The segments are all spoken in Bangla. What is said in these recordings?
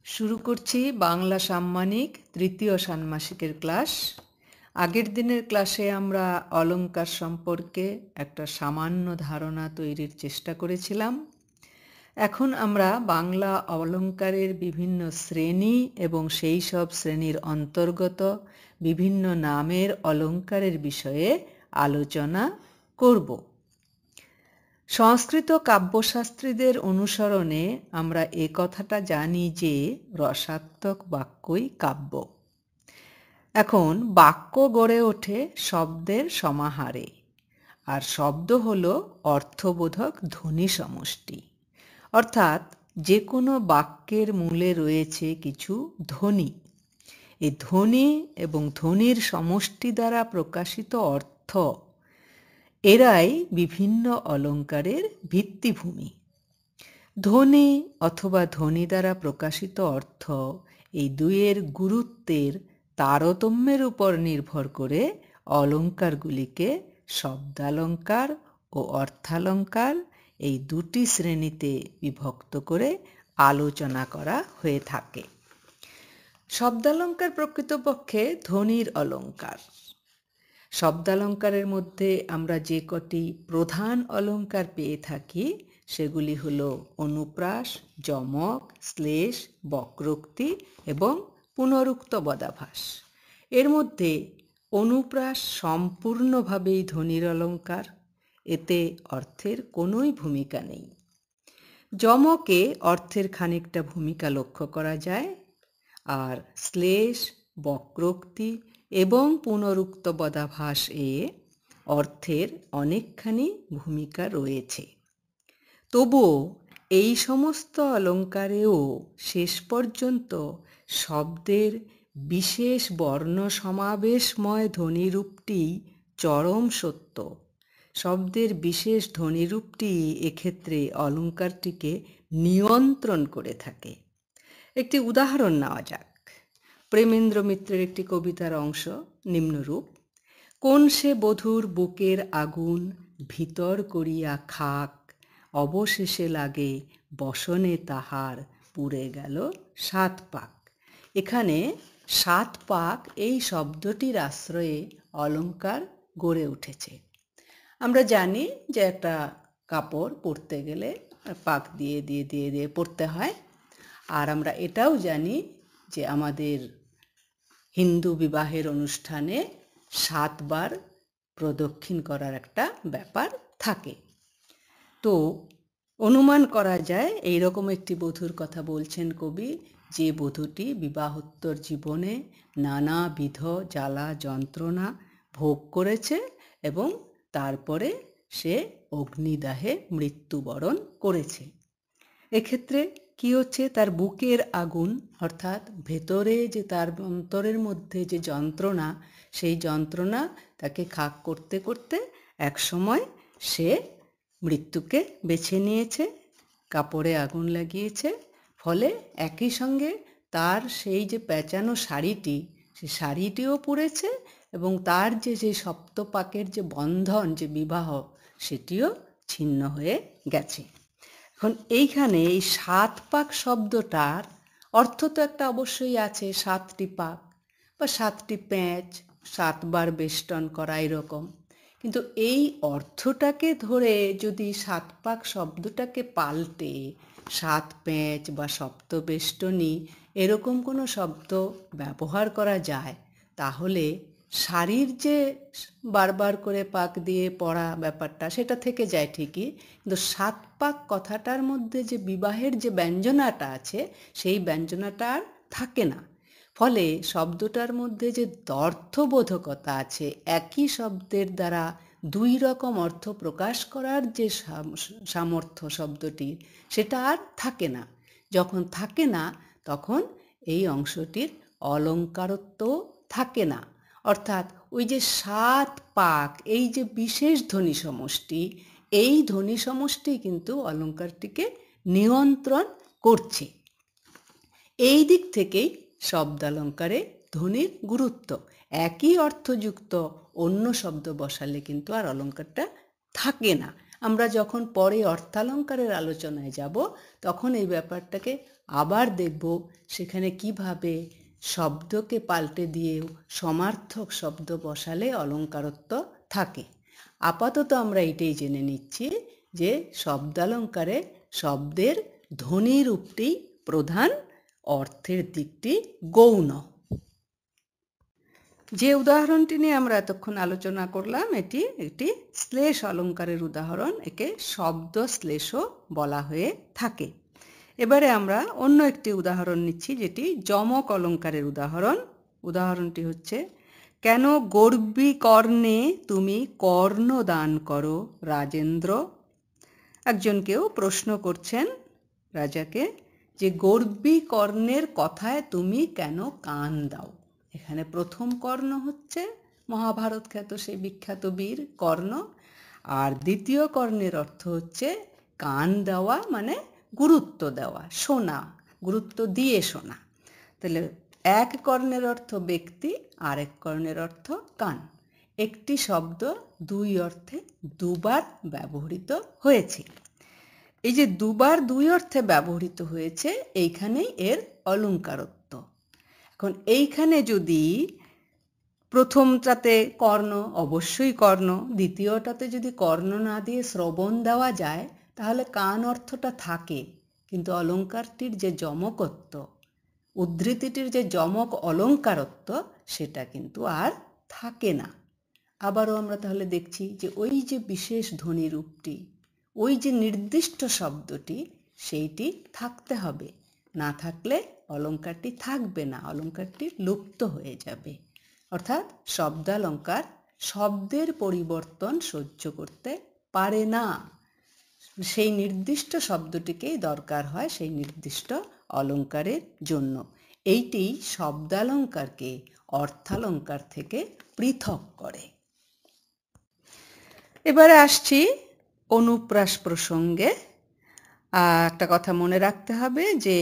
শুরু করছি বাংলা সাম্মানিক তৃতীয় ষান্মাসিকের ক্লাস। আগের দিনের ক্লাসে আমরা অলংকার সম্পর্কে একটা সামান্য ধারণা তৈরির চেষ্টা করেছিলাম। এখন আমরা বাংলা অলংকারের বিভিন্ন শ্রেণী এবং সেই সব শ্রেণীর অন্তর্গত বিভিন্ন নামের অলংকারের বিষয়ে আলোচনা করব। সংস্কৃত কাব্যশাস্ত্রীদের অনুসরণে আমরা এ কথাটা জানি যে রসাত্মক বাক্যই কাব্য। এখন বাক্য গড়ে ওঠে শব্দের সমাহারে, আর শব্দ হলো অর্থবোধক ধ্বনি সমষ্টি। অর্থাৎ যে কোনো বাক্যের মূলে রয়েছে কিছু ধ্বনি। এই ধ্বনি এবং ধ্বনির সমষ্টি দ্বারা প্রকাশিত অর্থ এরাই বিভিন্ন অলংকারের ভিত্তিভূমি। ধ্বনি অথবা ধ্বনি দ্বারা প্রকাশিত অর্থ এই দুইয়ের গুরুত্বের তারতম্যের উপর নির্ভর করে অলংকারগুলিকে শব্দালংকার ও অর্থালংকার এই দুটি শ্রেণীতে বিভক্ত করে আলোচনা করা হয়ে থাকে। শব্দালংকার প্রকৃতপক্ষে ধ্বনির অলংকার। শব্দালংকারের মধ্যে আমরা যে কটি প্রধান অলংকার পেয়ে থাকি সেগুলি হলো অনুপ্রাস, যমক, শ্লেষ, বক্রোক্তি এবং পুনরুক্ত বদাভাস। এর মধ্যে অনুপ্রাস সম্পূর্ণভাবেই ধ্বনির অলংকার, এতে অর্থের কোনোই ভূমিকা নেই। যমকে অর্থের খানিকটা ভূমিকা লক্ষ্য করা যায়, আর শ্লেষ, বক্রোক্তি এবং পুনরুক্ত বদাভাস এ অর্থের অনেকখানি ভূমিকা রয়েছে। তবুও এই সমস্ত অলংকারেও শেষ পর্যন্ত শব্দের বিশেষ বর্ণ সমাবেশময় ধ্বনিরূপটি চরম সত্য। শব্দের বিশেষ ধ্বনিরূপটি এক্ষেত্রে অলংকারটিকে নিয়ন্ত্রণ করে থাকে। একটি উদাহরণ নেওয়া যাক। প্রেমেন্দ্র মিত্রের একটি কবিতার অংশ নিম্নরূপ: কোন সে বধূর বুকের আগুন ভিতর করিয়া খাক, অবশেষে লাগে বসনে তাহার পুড়ে গেল 7 পাক। এখানে 7 পাক এই শব্দটির আশ্রয়ে অলংকার গড়ে উঠেছে। আমরা জানি যে একটা কাপড় পরতে গেলে পাক দিয়ে দিয়ে দিয়ে দিয়ে পরতে হয়। আর আমরা এটাও জানি যে আমাদের হিন্দু বিবাহের অনুষ্ঠানে 7 বার প্রদক্ষিণ করার একটা ব্যাপার থাকে। তো অনুমান করা যায় এইরকম একটি বধূর কথা বলছেন কবি, যে বধূটি বিবাহোত্তর জীবনে নানাবিধ জ্বালা যন্ত্রণা ভোগ করেছে এবং তারপরে সে অগ্নিদাহে মৃত্যুবরণ করেছে। এক্ষেত্রে কি হচ্ছে, তার বুকের আগুন অর্থাৎ ভেতরে যে তার অন্তরের মধ্যে যে যন্ত্রণা, সেই যন্ত্রণা তাকে খাক করতে করতে একসময় সে মৃত্যুকে বেছে নিয়েছে, কাপড়ে আগুন লাগিয়েছে। ফলে একই সঙ্গে তার সেই যে পেঁচানো শাড়িটি, সেই শাড়িটিও পুড়েছে এবং তার যে যে সপ্তপাকের যে বন্ধন, যে বিবাহ, সেটিও ছিন্ন হয়ে গেছে। এখন এইখানে এই 7 পাক শব্দটার অর্থ তো একটা অবশ্যই আছে, 7টি পাক বা 7টি প্যাঁচ, 7 বার বেষ্টন করা এরকম। কিন্তু এই অর্থটাকে ধরে যদি 7 পাক শব্দটাকে পাল্টে 7 প্যাঁচ বা সপ্তবেষ্টনী এরকম কোনো শব্দ ব্যবহার করা যায়, তাহলে শাড়ির যে বারবার করে পাক দিয়ে পড়া ব্যাপারটা সেটা থেকে যায় ঠিকই, কিন্তু 7 পাক কথাটার মধ্যে যে বিবাহের যে ব্যঞ্জনাটা আছে সেই ব্যঞ্জনাটা আর থাকে না। ফলে শব্দটার মধ্যে যে অর্থবোধকতা আছে, একই শব্দের দ্বারা 2 রকম অর্থ প্রকাশ করার যে সামর্থ্য শব্দটির, সেটা আর থাকে না। যখন থাকে না তখন এই অংশটির অলংকারত্ব থাকে না। অর্থাৎ ওই যে 7 পাক, এই যে বিশেষ ধ্বনি সমষ্টি, এই ধ্বনি সমষ্টি কিন্তু অলংকারটিকে নিয়ন্ত্রণ করছে। এই দিক থেকেই শব্দালংকারে ধ্বনির গুরুত্ব। একই অর্থযুক্ত অন্য শব্দ বসালে কিন্তু আর অলংকারটা থাকে না। আমরা যখন পরে অর্থালংকারের আলোচনায় যাব তখন এই ব্যাপারটাকে আবার দেখব সেখানে কিভাবে শব্দকে পাল্টে দিয়েও সমার্থক শব্দ বসালে অলঙ্কারত্ব থাকে। আপাতত আমরা এটাই জেনে নিচ্ছি যে শব্দালঙ্কারে শব্দের ধ্বনি রূপটি প্রধান, অর্থের দিকটি গৌণ। যে উদাহরণটি নিয়ে আমরা এতক্ষণ আলোচনা করলাম এটি একটি শ্লেষ অলঙ্কারের উদাহরণ, একে শব্দ শ্লেষও বলা হয়ে থাকে। এবারে আমরা অন্য একটি উদাহরণ নিচ্ছি যেটি যমক অলঙ্কারের উদাহরণ। উদাহরণটি হচ্ছে, কেন গর্বী কর্ণে তুমি কর্ণ দান করো রাজেন্দ্র। একজন কেউ প্রশ্ন করছেন রাজাকে যে গর্বী কর্ণের কথায় তুমি কেন কান দাও। এখানে প্রথম কর্ণ হচ্ছে মহাভারত খ্যাত সেই বিখ্যাত বীর কর্ণ, আর দ্বিতীয় কর্ণের অর্থ হচ্ছে কান দেওয়া মানে গুরুত্ব দেওয়া, শোনা, গুরুত্ব দিয়ে শোনা। তাহলে এক কর্ণের অর্থ ব্যক্তি, আরেক কর্ণের অর্থ কান। একটি শব্দ দুই অর্থে দুবার ব্যবহৃত হয়েছে। এই যে দুবার দুই অর্থে ব্যবহৃত হয়েছে এইখানেই এর অলঙ্কারত্ব। এখন এইখানে যদি প্রথমটাতে কর্ণ, অবশ্যই কর্ণ, দ্বিতীয়টাতে যদি কর্ণ না দিয়ে শ্রবণ দেওয়া যায় তাহলে কান অর্থটা থাকে, কিন্তু অলঙ্কারটির যে যমকত্ব, উদ্ধৃতিটির যে যমক অলঙ্কারত্ব সেটা কিন্তু আর থাকে না। আবারও আমরা তাহলে দেখছি যে ওই যে বিশেষ ধ্বনি রূপটি, ওই যে নির্দিষ্ট শব্দটি, সেইটি থাকতে হবে। না থাকলে অলঙ্কারটি থাকবে না, অলঙ্কারটি লুপ্ত হয়ে যাবে। অর্থাৎ শব্দালঙ্কার শব্দের পরিবর্তন সহ্য করতে পারে না, সেই নির্দিষ্ট শব্দটিকেই দরকার হয় সেই নির্দিষ্ট অলঙ্কারের জন্য। এইটি শব্দালঙ্কারকে অর্থালঙ্কার থেকে পৃথক করে। এবারে আসছি অনুপ্রাস প্রসঙ্গে। একটা কথা মনে রাখতে হবে যে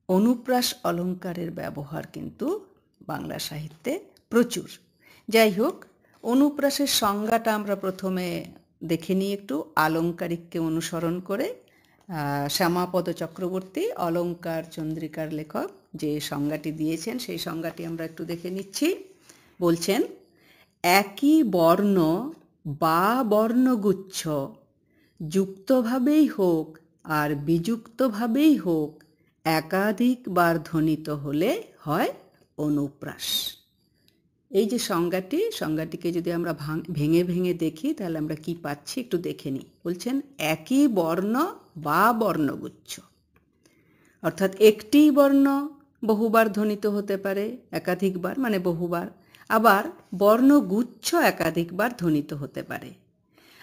অনুপ্রাস অলঙ্কারের ব্যবহার কিন্তু বাংলা সাহিত্যে প্রচুর। যাই হোক, অনুপ্রাসের সংজ্ঞাটা আমরা প্রথমে দেখে নিই একটু আলঙ্কারিককে অনুসরণ করে। শ্যামাপদ চক্রবর্তী অলঙ্কার চন্দ্রিকার লেখক যে সংজ্ঞাটি দিয়েছেন সেই সংজ্ঞাটি আমরা একটু দেখে নিচ্ছি। বলছেন, একই বর্ণ বা বর্ণগুচ্ছ যুক্তভাবেই হোক আর বিযুক্তভাবেই হোক একাধিকবার ধ্বনিত হলে হয় অনুপ্রাস। এই যে সংজ্ঞাটিকে যদি আমরা ভেঙে ভেঙে দেখি তাহলে আমরা কি পাচ্ছি একটু দেখে নিই। বলছেন একই বর্ণ বা বর্ণগুচ্ছ, অর্থাৎ একটি বর্ণ বহুবার ধ্বনিত হতে পারে, একাধিকবার মানে বহুবার। আবার বর্ণগুচ্ছ একাধিকবার ধ্বনিত হতে পারে।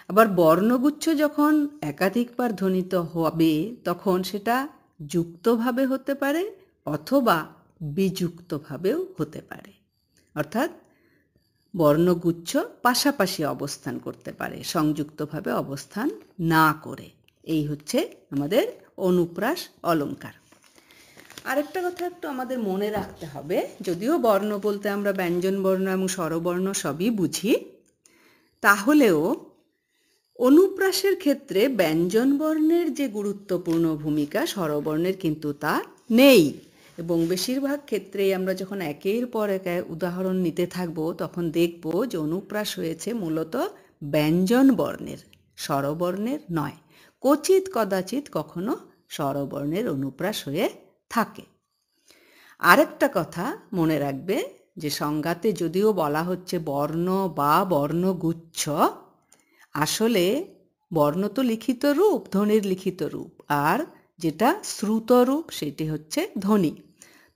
আবার বর্ণগুচ্ছ যখন একাধিকবার ধ্বনিত হবে তখন সেটা যুক্তভাবে হতে পারে অথবা বিযুক্তভাবেও হতে পারে। অর্থাৎ বর্ণগুচ্ছ পাশাপাশি অবস্থান করতে পারে, সংযুক্তভাবে অবস্থান না করে। এই হচ্ছে আমাদের অনুপ্রাস অলঙ্কার। আরেকটা কথা একটু আমাদের মনে রাখতে হবে, যদিও বর্ণ বলতে আমরা ব্যঞ্জন বর্ণ এবং স্বরবর্ণ সবই বুঝি, তাহলেও অনুপ্রাসের ক্ষেত্রে ব্যঞ্জন বর্ণের যে গুরুত্বপূর্ণ ভূমিকা স্বরবর্ণের কিন্তু তা নেই। এবং বেশিরভাগ ক্ষেত্রেই আমরা যখন একের পর এক উদাহরণ নিতে থাকব তখন দেখব যে অনুপ্রাস হয়েছে মূলত ব্যঞ্জন বর্ণের, স্বরবর্ণের নয়। ক্বচিৎ কদাচিৎ কখনো স্বরবর্ণের অনুপ্রাস হয়ে থাকে। আরেকটা কথা মনে রাখবে যে সংজ্ঞাতে যদিও বলা হচ্ছে বর্ণ বা বর্ণগুচ্ছ, আসলে বর্ণ তো লিখিত রূপ, ধ্বনির লিখিত রূপ, আর যেটা শ্রুত রূপ সেটি হচ্ছে ধ্বনি।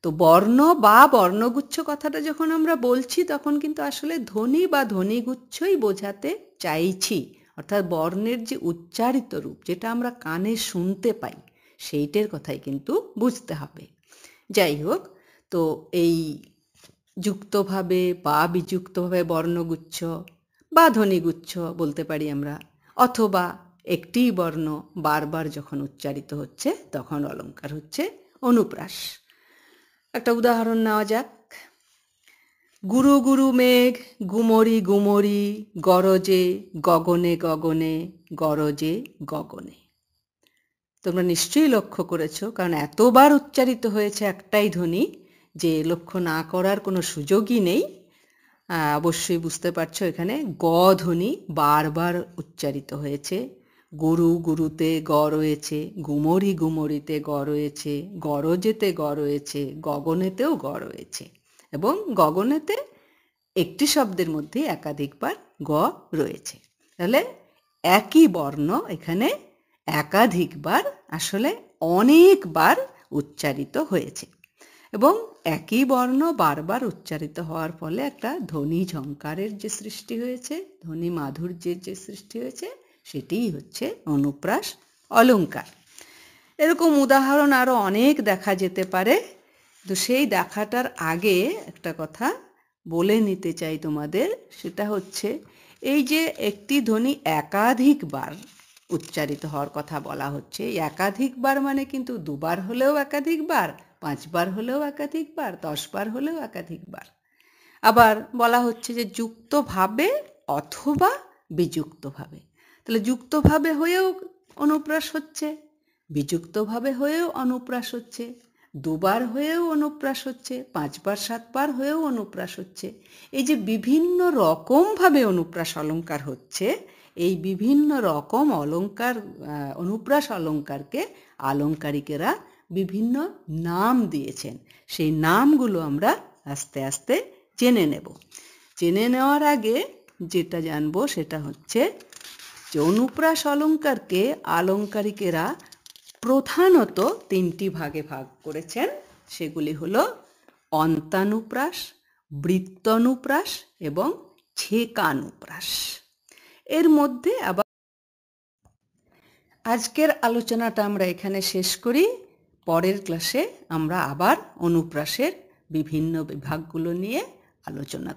তো বর্ণ বা বর্ণগুচ্ছ কথাটা যখন আমরা বলছি তখন কিন্তু আসলে ধ্বনি বা ধ্বনিগুচ্ছই বোঝাতে চাইছি। অর্থাৎ বর্ণের যে উচ্চারিত রূপ যেটা আমরা কানে শুনতে পাই সেইটার কথাই কিন্তু বুঝতে হবে। যাই হোক, তো এই যুক্তভাবে বা বিযুক্তভাবে বর্ণগুচ্ছ বা ধ্বনিগুচ্ছ বলতে পারি আমরা, অথবা একটি বর্ণ বারবার যখন উচ্চারিত হচ্ছে তখন অলঙ্কার হচ্ছে অনুপ্রাস। একটা উদাহরণ নেওয়া যাক। গুরু গুরু মেঘ গুমরি গুমরি গরজে গগনে গগনে গরজে গগনে। তোমরা নিশ্চয়ই লক্ষ্য করেছো, কারণ এতবার উচ্চারিত হয়েছে একটাই ধ্বনি যে লক্ষ্য না করার কোনো সুযোগই নেই। অবশ্যই বুঝতে পারছো এখানে গ ধ্বনি বারবার উচ্চারিত হয়েছে। গুরু গুরুতে গ রয়েছে, গুমরি গুমরিতে গ রয়েছে, গরজেতে গ রয়েছে, গগনেতেও গ রয়েছে, এবং গগনেতে একটি শব্দের মধ্যে একাধিকবার গ রয়েছে। তাহলে একই বর্ণ এখানে একাধিকবার, আসলে অনেকবার উচ্চারিত হয়েছে, এবং একই বর্ণ বারবার উচ্চারিত হওয়ার ফলে একটা ধ্বনি ঝঙ্কারের যে সৃষ্টি হয়েছে, ধ্বনি মাধুর্যের যে সৃষ্টি হয়েছে, সেটিই হচ্ছে অনুপ্রাস অলঙ্কার। এরকম উদাহরণ আরও অনেক দেখা যেতে পারে। তো সেই দেখাটার আগে একটা কথা বলে নিতে চাই তোমাদের, সেটা হচ্ছে এই যে একটি ধ্বনি একাধিকবার উচ্চারিত হওয়ার কথা বলা হচ্ছে, একাধিকবার মানে কিন্তু দুবার হলেও একাধিকবার, 5 বার হলেও একাধিকবার, 10 বার হলেও একাধিকবার। আবার বলা হচ্ছে যে যুক্তভাবে অথবা বিযুক্তভাবে। তাহলে যুক্তভাবে হয়েও অনুপ্রাস হচ্ছে, বিযুক্তভাবে হয়েও অনুপ্রাস হচ্ছে, দুবার হয়েও অনুপ্রাস হচ্ছে, 5 বার 7 বার হয়েও অনুপ্রাস হচ্ছে। এই যে বিভিন্ন রকমভাবে অনুপ্রাস অলঙ্কার হচ্ছে, এই বিভিন্ন রকম অলঙ্কার, অনুপ্রাস অলঙ্কারকে আলঙ্কারিকেরা বিভিন্ন নাম দিয়েছেন। সেই নামগুলো আমরা আস্তে আস্তে জেনে নেব। জেনে নেওয়ার আগে যেটা জানবো সেটা হচ্ছে যে অনুপ্রাস অলঙ্কারকে আলঙ্কারিকেরা প্রধানত 3টি ভাগে ভাগ করেছেন। সেগুলি হলো অন্তানুপ্রাস, বৃত্তানুপ্রাস এবং ছেকানুপ্রাস। এর মধ্যে আবার আজকের আলোচনাটা আমরা এখানে শেষ করি। পরের ক্লাসে আমরা আবার অনুপ্রাসের বিভিন্ন বিভাগগুলো নিয়ে আলোচনা